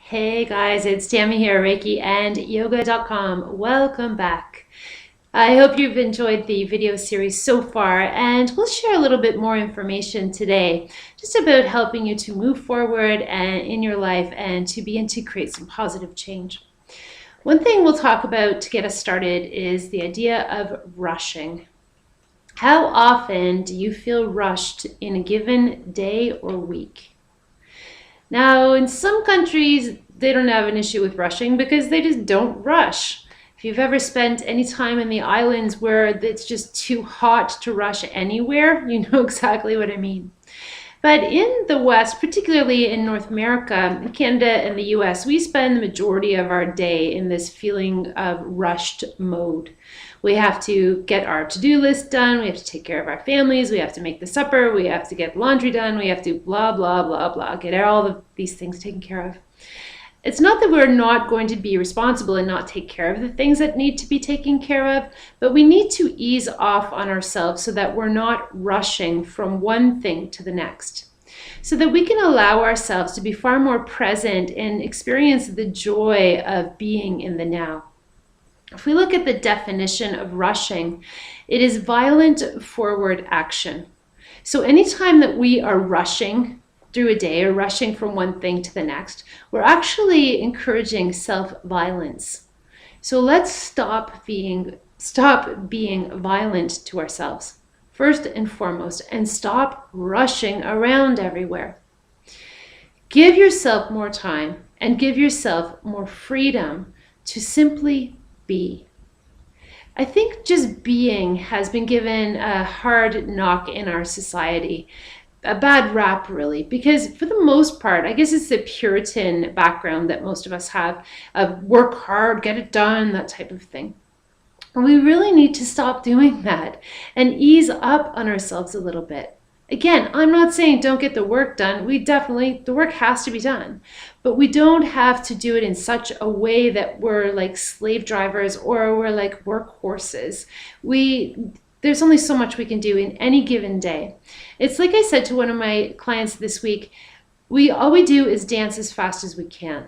Hey guys, it's Tammy here, Reiki and yoga.com. Welcome back. I hope you've enjoyed the video series so far, and we'll share a little bit more information today just about helping you to move forward and in your life and to begin to create some positive change. One thing we'll talk about to get us started is the idea of rushing. How often do you feel rushed in a given day or week? Now, in some countries, they don't have an issue with rushing because they just don't rush. If you've ever spent any time in the islands where it's just too hot to rush anywhere, you know exactly what I mean. But in the West, particularly in North America, Canada, and the US, we spend the majority of our day in this feeling of rushed mode. We have to get our to-do list done, we have to take care of our families, we have to make the supper, we have to get laundry done, we have to blah, blah, blah, blah, get all of these things taken care of. It's not that we're not going to be responsible and not take care of the things that need to be taken care of, but we need to ease off on ourselves so that we're not rushing from one thing to the next, so that we can allow ourselves to be far more present and experience the joy of being in the now. If we look at the definition of rushing, it is violent forward action. So anytime that we are rushing through a day or rushing from one thing to the next, we're actually encouraging self-violence. So let's stop being violent to ourselves, first and foremost, and stop rushing around everywhere. Give yourself more time and give yourself more freedom to simply be. I think just being has been given a hard knock in our society, a bad rap really, because for the most part, I guess it's the Puritan background that most of us have of work hard, get it done, that type of thing. We really need to stop doing that and ease up on ourselves a little bit. Again, I'm not saying don't get the work done. The work has to be done, but we don't have to do it in such a way that we're like slave drivers or we're like workhorses. There's only so much we can do in any given day. It's like I said to one of my clients this week, all we do is dance as fast as we can.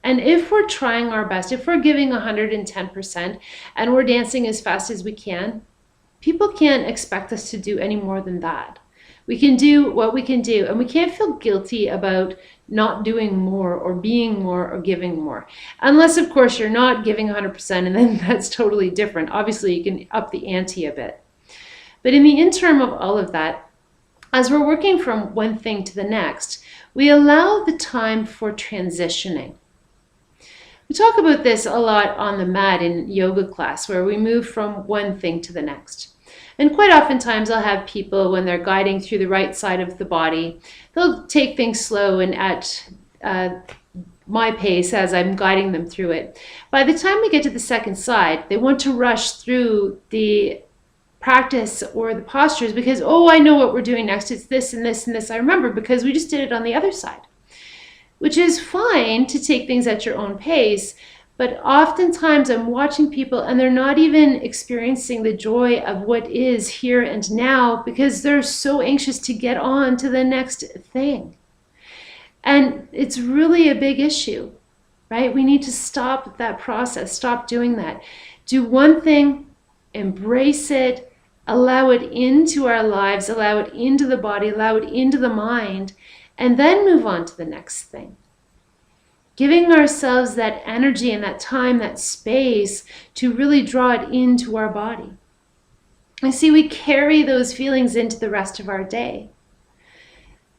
And if we're trying our best, if we're giving 110% and we're dancing as fast as we can, people can't expect us to do any more than that. We can do what we can do, and we can't feel guilty about not doing more or being more or giving more. Unless, of course, you're not giving 100%, and then that's totally different. Obviously, you can up the ante a bit. But in the interim of all of that, as we're working from one thing to the next, we allow the time for transitioning. We talk about this a lot on the mat in yoga class, where we move from one thing to the next. And quite oftentimes I'll have people, when they're guiding through the right side of the body, they'll take things slow and at my pace as I'm guiding them through it. By the time we get to the second side, they want to rush through the practice or the postures because, oh, I know what we're doing next. It's this and this and this. I remember because we just did it on the other side, which is fine to take things at your own pace. But oftentimes I'm watching people and they're not even experiencing the joy of what is here and now because they're so anxious to get on to the next thing. And it's really a big issue, right? We need to stop that process, stop doing that. Do one thing, embrace it, allow it into our lives, allow it into the body, allow it into the mind, and then move on to the next thing. Giving ourselves that energy and that time, that space to really draw it into our body. I see we carry those feelings into the rest of our day.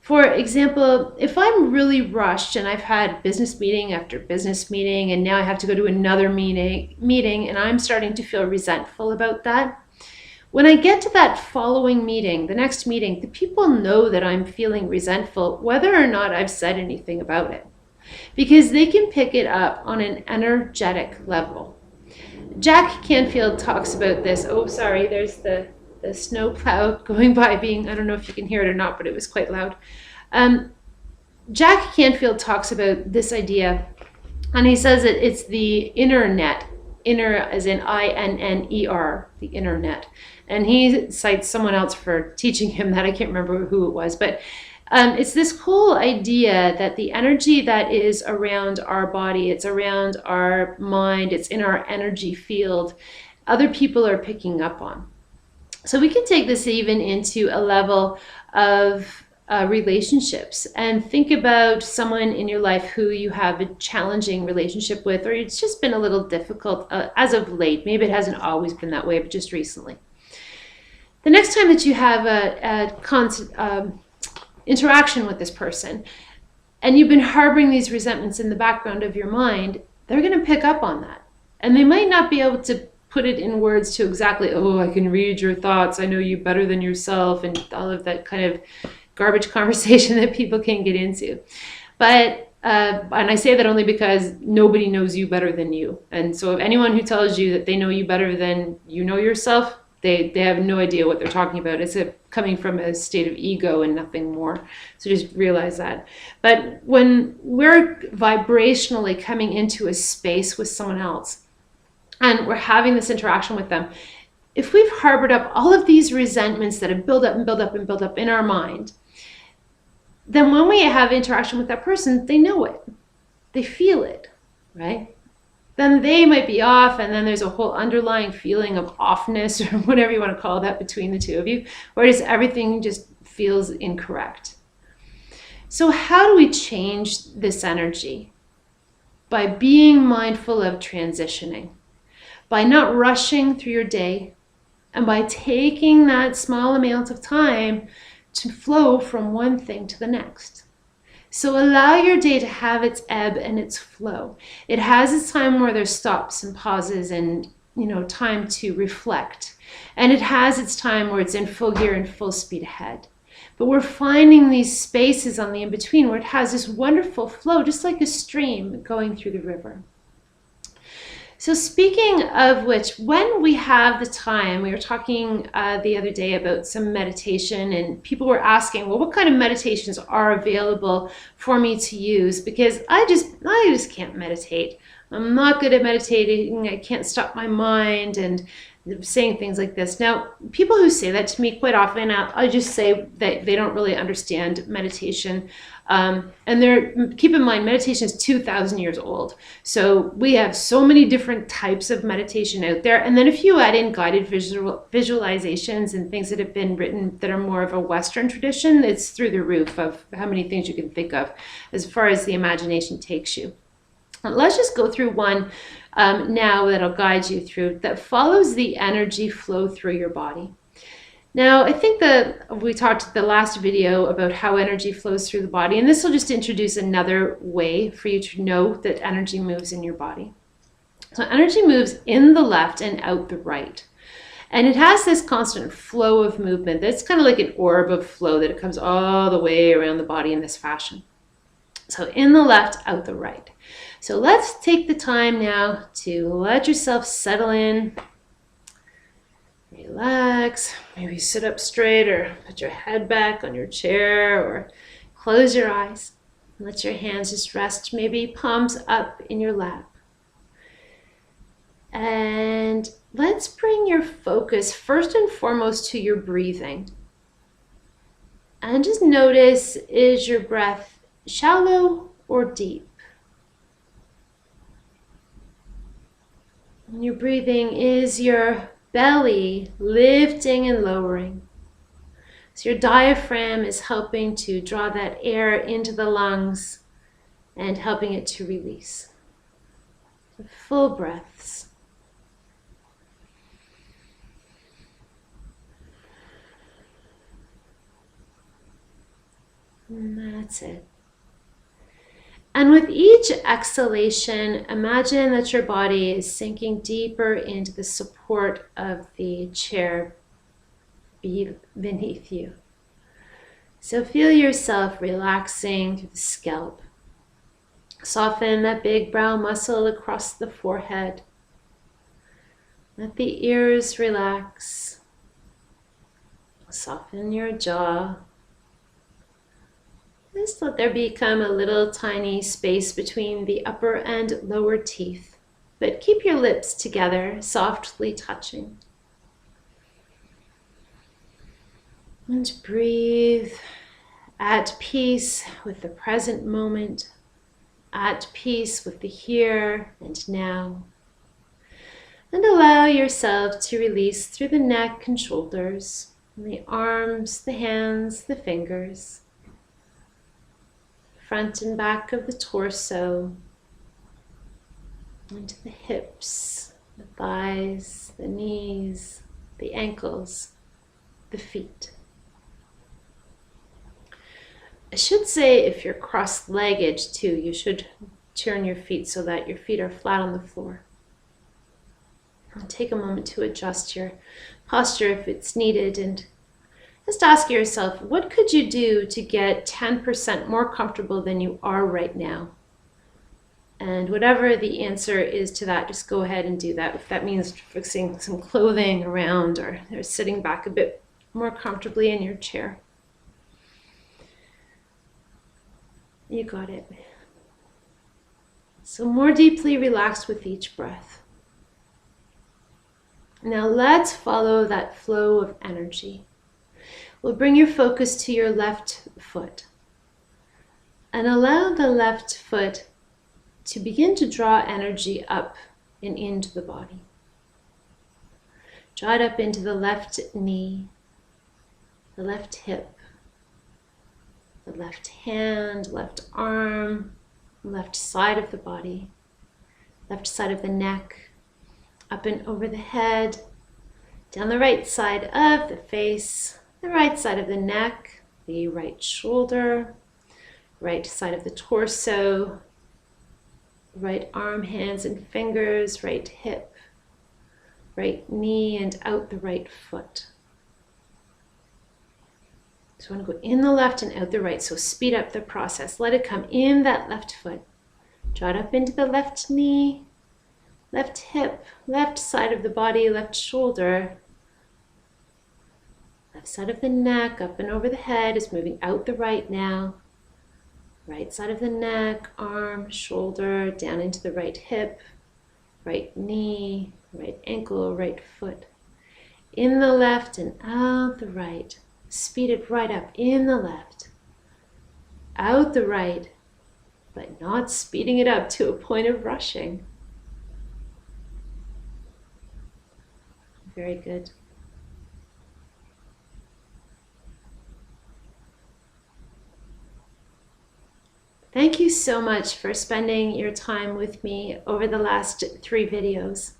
For example, if I'm really rushed and I've had business meeting after business meeting and now I have to go to another meeting and I'm starting to feel resentful about that, when I get to that following meeting, the next meeting, the people know that I'm feeling resentful whether or not I've said anything about it, because they can pick it up on an energetic level. Jack Canfield talks about this. Oh, sorry, there's the snow plow going by being, I don't know if you can hear it or not, but it was quite loud. Jack Canfield talks about this idea, and he says that it's the inner net, inner as in I-N-N-E-R, the inner net. And he cites someone else for teaching him that. I can't remember who it was, but It's this whole idea that the energy that is around our body, it's around our mind, it's in our energy field, other people are picking up on. So we can take this even into a level of relationships, and think about someone in your life who you have a challenging relationship with, or it's just been a little difficult as of late. Maybe it hasn't always been that way, but just recently. The next time that you have a interaction with this person, and you've been harboring these resentments in the background of your mind, they're going to pick up on that. And they might not be able to put it in words to exactly, oh, I can read your thoughts, I know you better than yourself, and all of that kind of garbage conversation that people can get into. But and I say that only because nobody knows you better than you. And so if anyone who tells you that they know you better than you know yourself, they have no idea what they're talking about. It's coming from a state of ego and nothing more. So just realize that. But when we're vibrationally coming into a space with someone else, and we're having this interaction with them, if we've harbored up all of these resentments that have built up and built up and built up in our mind, then when we have interaction with that person, they know it. They feel it, right? Then they might be off, and then there's a whole underlying feeling of offness, or whatever you want to call that, between the two of you, or just everything just feels incorrect. So how do we change this energy? By being mindful of transitioning, by not rushing through your day, and by taking that small amount of time to flow from one thing to the next. So allow your day to have its ebb and its flow. It has its time where there's stops and pauses and, time to reflect. And it has its time where it's in full gear and full speed ahead. But we're finding these spaces on the in-between where it has this wonderful flow, just like a stream going through the river. So speaking of which, when we have the time, we were talking the other day about some meditation, and people were asking, well, what kind of meditations are available for me to use? Because I just can't meditate. I'm not good at meditating. I can't stop my mind, and saying things like this. Now, people who say that to me quite often, I just say that they don't really understand meditation. And keep in mind, meditation is 2,000 years old. So we have so many different types of meditation out there. And then if you add in guided visualizations and things that have been written that are more of a Western tradition, it's through the roof of how many things you can think of as far as the imagination takes you. Let's just go through one now that'll guide you through, that follows the energy flow through your body. Now, I think that we talked in the last video about how energy flows through the body, and this will just introduce another way for you to know that energy moves in your body. So energy moves in the left and out the right. And it has this constant flow of movement. That's kind of like an orb of flow, that it comes all the way around the body in this fashion. So in the left, out the right. So let's take the time now to let yourself settle in. Relax. Maybe sit up straight, or put your head back on your chair, or close your eyes. Let your hands just rest, maybe palms up in your lap. And let's bring your focus first and foremost to your breathing. And just notice, is your breath shallow or deep? When you're breathing, is your belly lifting and lowering? So your diaphragm is helping to draw that air into the lungs and helping it to release. Full breaths. And that's it. And with each exhalation, imagine that your body is sinking deeper into the support of the chair beneath you. So feel yourself relaxing through the scalp. Soften that big brow muscle across the forehead. Let the ears relax. Soften your jaw. Just let there become a little tiny space between the upper and lower teeth, but keep your lips together, softly touching. And breathe at peace with the present moment, at peace with the here and now. And allow yourself to release through the neck and shoulders, and the arms, the hands, the fingers, front and back of the torso, into the hips, the thighs, the knees, the ankles, the feet. I should say if you're cross-legged too, you should turn your feet so that your feet are flat on the floor. And take a moment to adjust your posture if it's needed, and just ask yourself, what could you do to get 10% more comfortable than you are right now? And whatever the answer is to that, just go ahead and do that. If that means fixing some clothing around or sitting back a bit more comfortably in your chair. You got it. So more deeply relax with each breath. Now let's follow that flow of energy. We'll bring your focus to your left foot and allow the left foot to begin to draw energy up and into the body. Draw it up into the left knee, the left hip, the left hand, left arm, left side of the body, left side of the neck, up and over the head, down the right side of the face, the right side of the neck, the right shoulder, right side of the torso, right arm, hands and fingers, right hip, right knee, and out the right foot. So I want to go in the left and out the right, so speed up the process. Let it come in that left foot. Draw it up into the left knee, left hip, left side of the body, left shoulder, left side of the neck, up and over the head is moving out the right now. Right side of the neck, arm, shoulder, down into the right hip, right knee, right ankle, right foot. In the left and out the right. Speed it right up in the left, out the right, but not speeding it up to a point of rushing. Very good. Thank you so much for spending your time with me over the last 3 videos.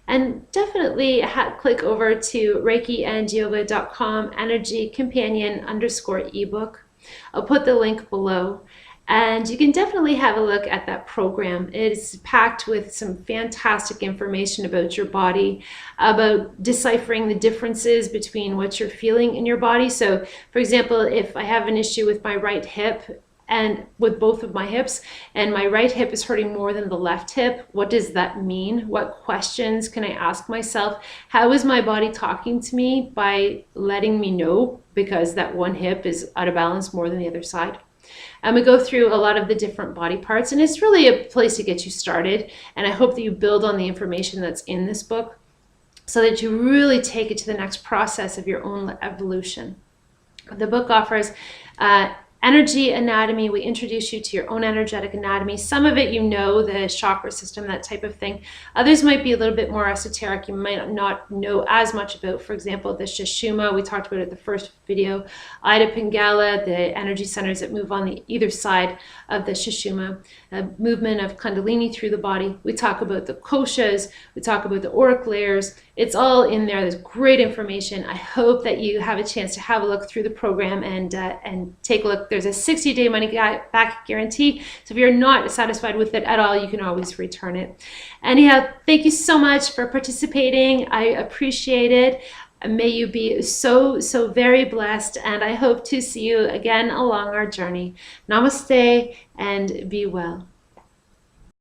And definitely click over to reikiandyoga.com energy companion _ ebook. I'll put the link below. And you can definitely have a look at that program. It is packed with some fantastic information about your body, about deciphering the differences between what you're feeling in your body. So, for example, if I have an issue with my right hip, and with both of my hips, and my right hip is hurting more than the left hip, what does that mean? What questions can I ask myself? How is my body talking to me by letting me know because that one hip is out of balance more than the other side? And we go through a lot of the different body parts, and it's really a place to get you started. And I hope that you build on the information that's in this book so that you really take it to the next process of your own evolution. The book offers energy anatomy. We introduce you to your own energetic anatomy. Some of it you know, the chakra system, that type of thing. Others might be a little bit more esoteric. You might not know as much about, for example, the Sushumna. We talked about it in the first video. Ida Pingala, the energy centers that move on the either side of the Sushumna. Movement of Kundalini through the body. We talk about the koshas. We talk about the auric layers. It's all in there. There's great information. I hope that you have a chance to have a look through the program and take a look. There's a 60-day money back guarantee. So if you're not satisfied with it at all, you can always return it. Anyhow, thank you so much for participating. I appreciate it. May you be so very blessed, and I hope to see you again along our journey. Namaste and be well.